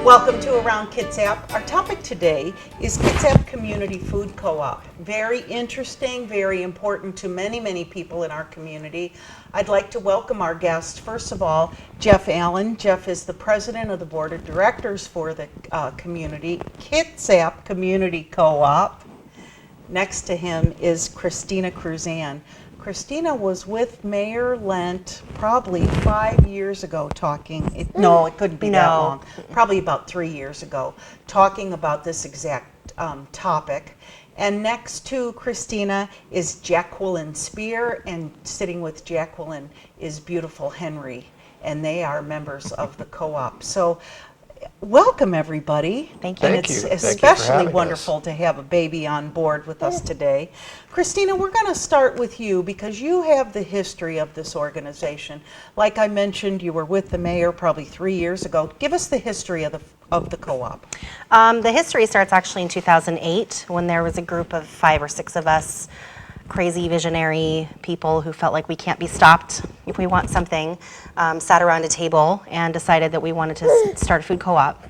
Welcome to Around Kitsap. Our topic today is Kitsap Community Food Co-op. Very interesting, very important to many, many people in our community. I'd like to welcome our guest. First of all, Jeff Allen. Jeff is the president of the board of directors for the Kitsap Community Co-op. Next to him is Christina Cruzan. Christina was with Mayor Lent probably 5 years ago talking, no, it couldn't be that long, probably about 3 years ago, talking about this exact topic. And next to Christina is Jacqueline Spear, and sitting with Jacqueline is beautiful Henry, and they are members of the co-op. So welcome, everybody. Thank you. And it's especially wonderful to have a baby on board with us today. Christina, we're going to start with you because you have the history of this organization. Like I mentioned, you were with the mayor probably 3 years ago. Give us the history of the co-op. The history starts actually in 2008 when there was a group of 5 or 6 of us, crazy visionary people who felt like we can't be stopped if we want something, sat around a table and decided that we wanted to start a food co-op.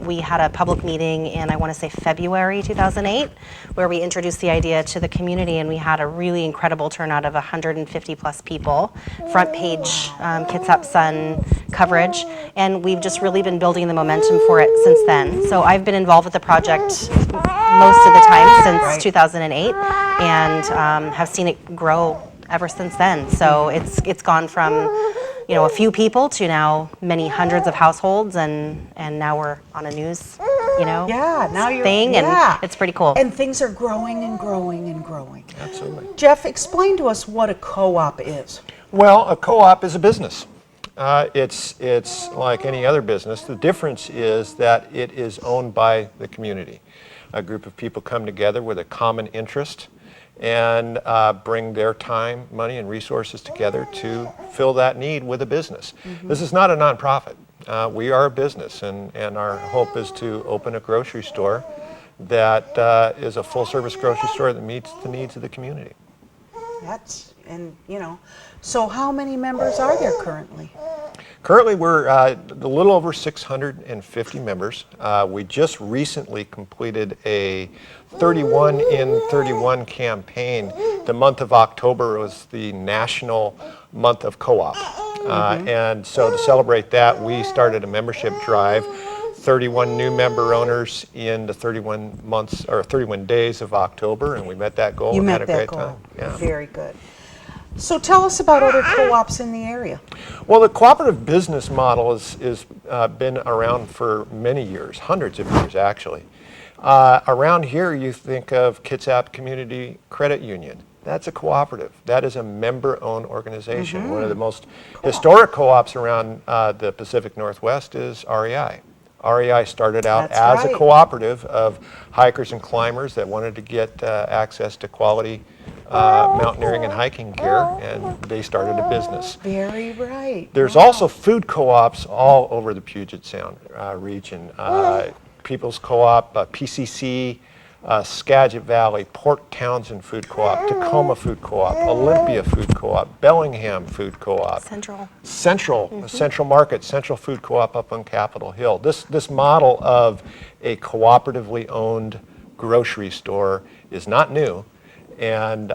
We had a public meeting in, I want to say, February 2008, where we introduced the idea to the community, and we had a really incredible turnout of 150 plus people, front page Kitsap Sun coverage, and we've just really been building the momentum for it since then. So I've been involved with the project most of the time since 2008, and have seen it grow ever since then. So it's gone from a few people to now many hundreds of households, and now we're on a news thing, and it's pretty cool. And things are growing and growing and growing. Absolutely. Jeff, explain to us what a co-op is. Well, a co-op is a business. It's like any other business. The difference is that it is owned by the community. A group of people come together with a common interest and bring their time, money, and resources together to fill that need with a business. Mm-hmm. This is not a nonprofit. We are a business, and our hope is to open a grocery store that is a full-service grocery store that meets the needs of the community. So how many members are there currently? Currently, we're a little over 650 members. We just recently completed a 31 in 31 campaign. The month of October was the National Month of Co-op. And so to celebrate that, we started a membership drive. 31 new member owners in the 31 days of October, and we met that goal and had a great time. Yeah. Very good. So tell us about other co-ops in the area. Well, the cooperative business model is been around for many years, hundreds of years actually. Around here you think of Kitsap Community Credit Union. That's a cooperative. That is a member-owned organization. One of the most historic co-ops around the Pacific Northwest is REI. REI started out as a cooperative of hikers and climbers that wanted to get access to quality mountaineering and hiking gear, and they started a business. Very right. There's also food co-ops all over the Puget Sound region. People's Co-op, PCC, Skagit Valley, Port Townsend Food Co-op, Tacoma Food Co-op, Olympia Food Co-op, Bellingham Food Co-op, Central Market, Central Food Co-op up on Capitol Hill. This model of a cooperatively owned grocery store is not new, and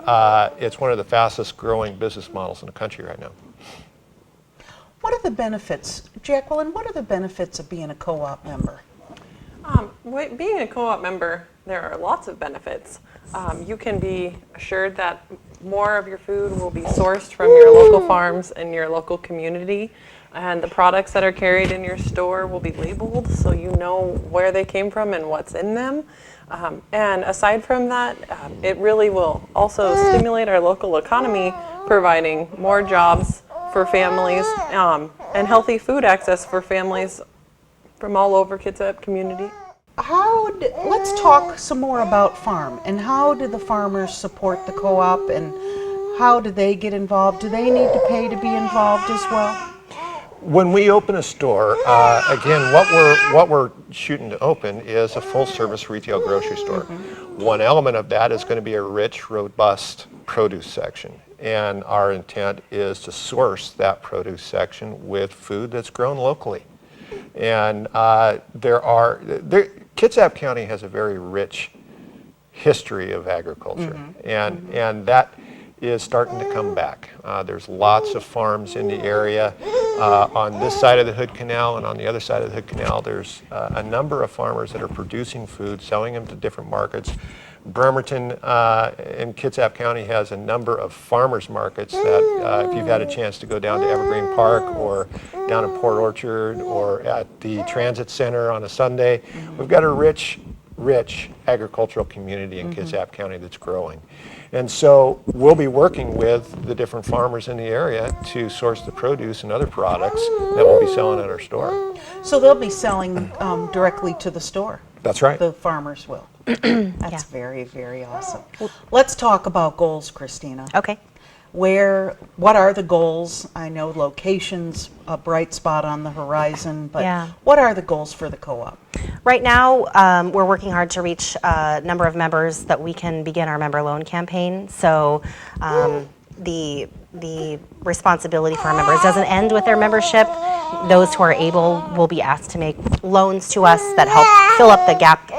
it's one of the fastest growing business models in the country right now. What are the benefits, Jacqueline, what are the benefits of being a co-op member? Being a co-op member, there are lots of benefits. You can be assured that more of your food will be sourced from your local farms and your local community, and the products that are carried in your store will be labeled so you know where they came from and what's in them. And aside from that, it really will also stimulate our local economy, providing more jobs for families and healthy food access for families from all over Kitsap community. Let's talk some more about farm, and how do the farmers support the co-op, and how do they get involved? Do they need to pay to be involved as well? When we open a store, again, what we're shooting to open is a full-service retail grocery store. One element of that is going to be a rich, robust produce section, and our intent is to source that produce section with food that's grown locally. And Kitsap County has a very rich history of agriculture, and that is starting to come back. There's lots of farms in the area. On this side of the Hood Canal and on the other side of the Hood Canal, there's a number of farmers that are producing food, selling them to different markets. Bremerton in Kitsap County has a number of farmers markets that if you've had a chance to go down to Evergreen Park or down in Port Orchard or at the Transit Center on a Sunday, we've got a rich agricultural community in Kitsap County that's growing. And so we'll be working with the different farmers in the area to source the produce and other products that we'll be selling at our store. So they'll be selling directly to the store. That's right. The farmers will. That's very, very awesome. Let's talk about goals, Christina. Okay. What are the goals? I know location's a bright spot on the horizon, but Yeah. what are the goals for the co-op? Right now, we're working hard to reach a number of members that we can begin our member loan campaign. So the responsibility for our members doesn't end with their membership. Those who are able will be asked to make loans to us that help fill up the gap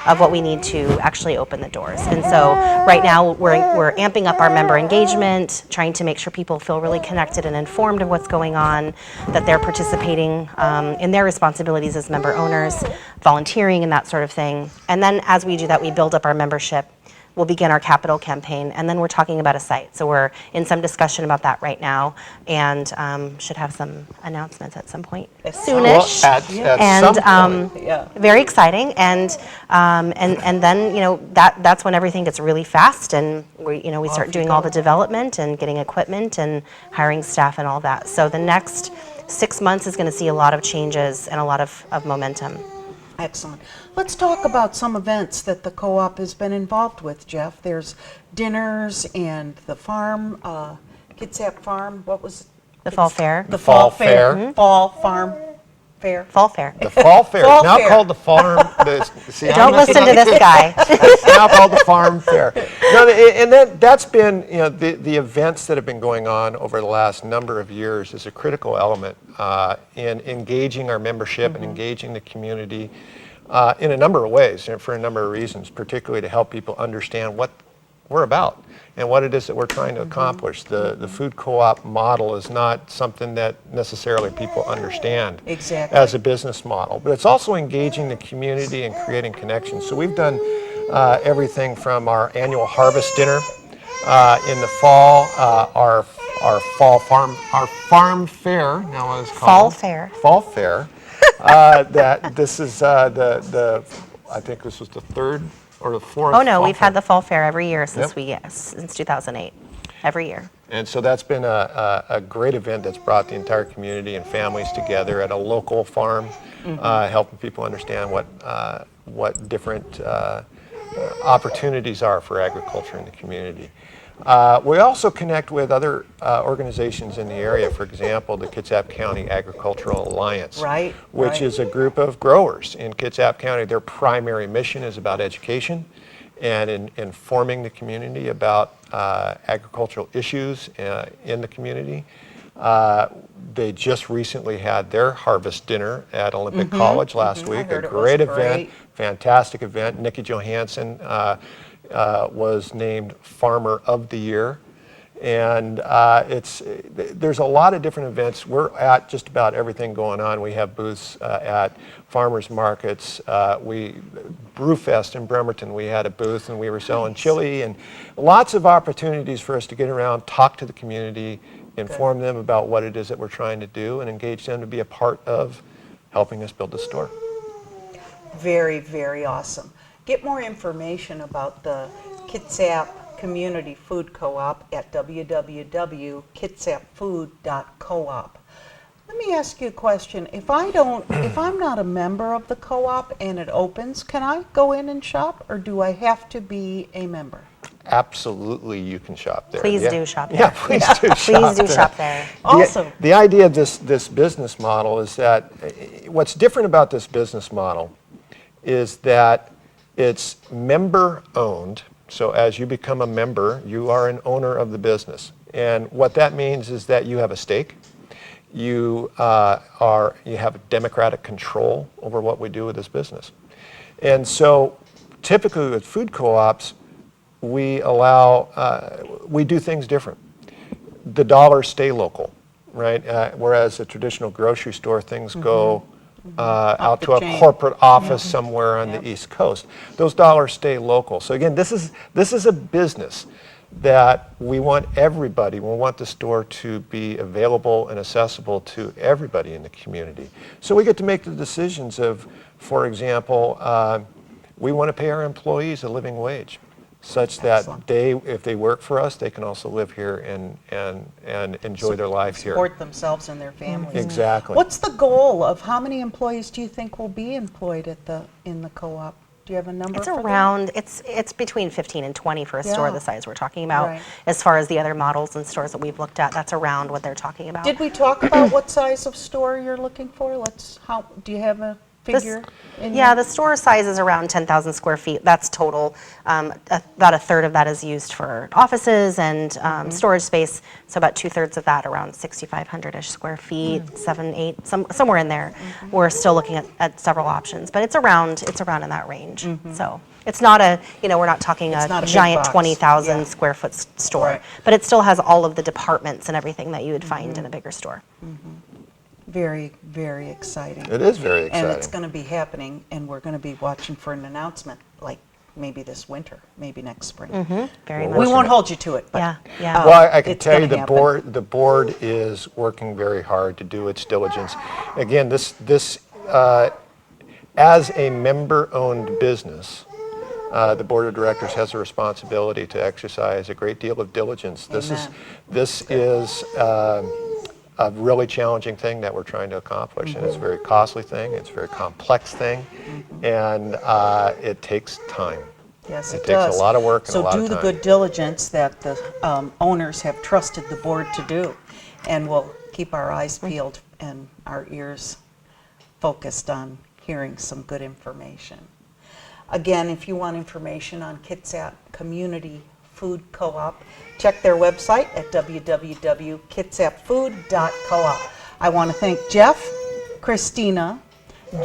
of what we need to actually open the doors. And so right now we're amping up our member engagement, trying to make sure people feel really connected and informed of what's going on, that they're participating in their responsibilities as member owners, volunteering and that sort of thing. And then as we do that, we build up our membership. We'll begin our capital campaign, and then we're talking about a site. So we're in some discussion about that right now, and should have some announcements at some point soonish. Well, at some point. Yeah. Very exciting, and then that's when everything gets really fast, and we start doing all the development and getting equipment and hiring staff and all that. So the next 6 months is going to see a lot of changes and a lot of momentum. Excellent. Let's talk about some events that the co-op has been involved with, Jeff. There's dinners and the farm, Kitsap Farm, what was? The fall fair. The Fall Fair. Fall Farm Fair. Fall fair. The Fall Fair. Fall It's now Fair. called the farm. Don't listen to this guy. It's now called the Farm Fair. No, and that's been, the events that have been going on over the last number of years is a critical element in engaging our membership and engaging the community in a number of ways and for a number of reasons, particularly to help people understand what we're about and what it is that we're trying to accomplish. The food co-op model is not something that necessarily people understand Exactly. as a business model, but it's also engaging the community and creating connections. So we've done everything from our annual harvest dinner in the fall, our farm fair, now what it's called? Fall fair. Fall fair. That this is I think this was the third or the fourth. Oh no, fall we've fair. had the fall fair every year since Yep. since 2008. Every year. And so that's been a great event that's brought the entire community and families together at a local farm, helping people understand what different opportunities are for agriculture in the community. We also connect with other organizations in the area, for example, the Kitsap County Agricultural Alliance, Right, which right. is a group of growers in Kitsap County. Their primary mission is about education and in informing the community about agricultural issues in the community. They just recently had their harvest dinner at Olympic College last week. heard A it was great event, great. fantastic event. Nikki Johansson was named Farmer of the Year. And there's a lot of different events. We're at just about everything going on. We have booths at farmers markets. Brewfest in Bremerton, we had a booth and we were selling chili, and lots of opportunities for us to get around, talk to the community, inform them about what it is that we're trying to do, and engage them to be a part of helping us build the store. Very, very awesome. Get more information about the Kitsap Community Food Co-op at www.kitsapfood.coop. Let me ask you a question. If I'm not a member of the co-op and it opens, can I go in and shop, or do I have to be a member? Absolutely, you can shop there. Please Yeah. do shop there. Yeah, please do shop Please do there. shop there. Awesome. The idea of this business model is that what's different about this business model is that it's member-owned. So as you become a member, you are an owner of the business. And what that means is that you have a stake. you you have democratic control over what we do with this business. And so typically with food co-ops, we do things different. The dollars stay local, right? Whereas a traditional grocery store, things go out the to a chain. corporate office somewhere on the East Coast. Those dollars stay local. So again, this is a business that we want everybody, we want the store to be available and accessible to everybody in the community. So we get to make the decisions of, for example, we want to pay our employees a living wage, such that Excellent. if they work for us, they can also live here and enjoy their life here. Support themselves and their families. Exactly. What's the goal of how many employees do you think will be employed in the co-op? Do you have a number It's for that? around, it's between 15 and 20 for a store Yeah. the size we're talking about. Right. As far as the other models and stores that we've looked at, that's around what they're talking about. Did we talk about what size of store you're looking for? Do you have a figure? Yeah, the store size is around 10,000 square feet. That's total. About a third of that is used for offices and storage space. So about 2/3 of that, around 6,500-ish square feet, 7, 8, somewhere in there. We're still looking at several options, but it's around in that range. So it's not we're not talking It's a not a big giant box. 20,000 Yeah. square foot store, Right. but it still has all of the departments and everything that you would find in a bigger store. Very, very exciting. It is very And it's exciting. going to be happening, and we're going to be watching for an announcement, like maybe this winter, maybe next spring. Very Well, We much. won't hold you to it, but Yeah. Well, I can it's tell you gonna happen. the board is working very hard to do its diligence. Again, this as a member-owned business, the board of directors has a responsibility to exercise a great deal of diligence. Amen. This is a really challenging thing that we're trying to accomplish, and it's a very costly thing, it's a very complex thing, and it takes time. Yes, It it takes a does. lot of work and a lot So of do the time. good diligence that the owners have trusted the board to do, and we'll keep our eyes peeled and our ears focused on hearing some good information. Again, if you want information on Kitsap Community Food Co-op, check their website at www.kitsapfood.coop. I want to thank Jeff, Christina,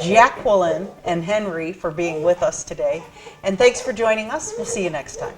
Jacqueline, and Henry for being with us today. And thanks for joining us. We'll see you next time.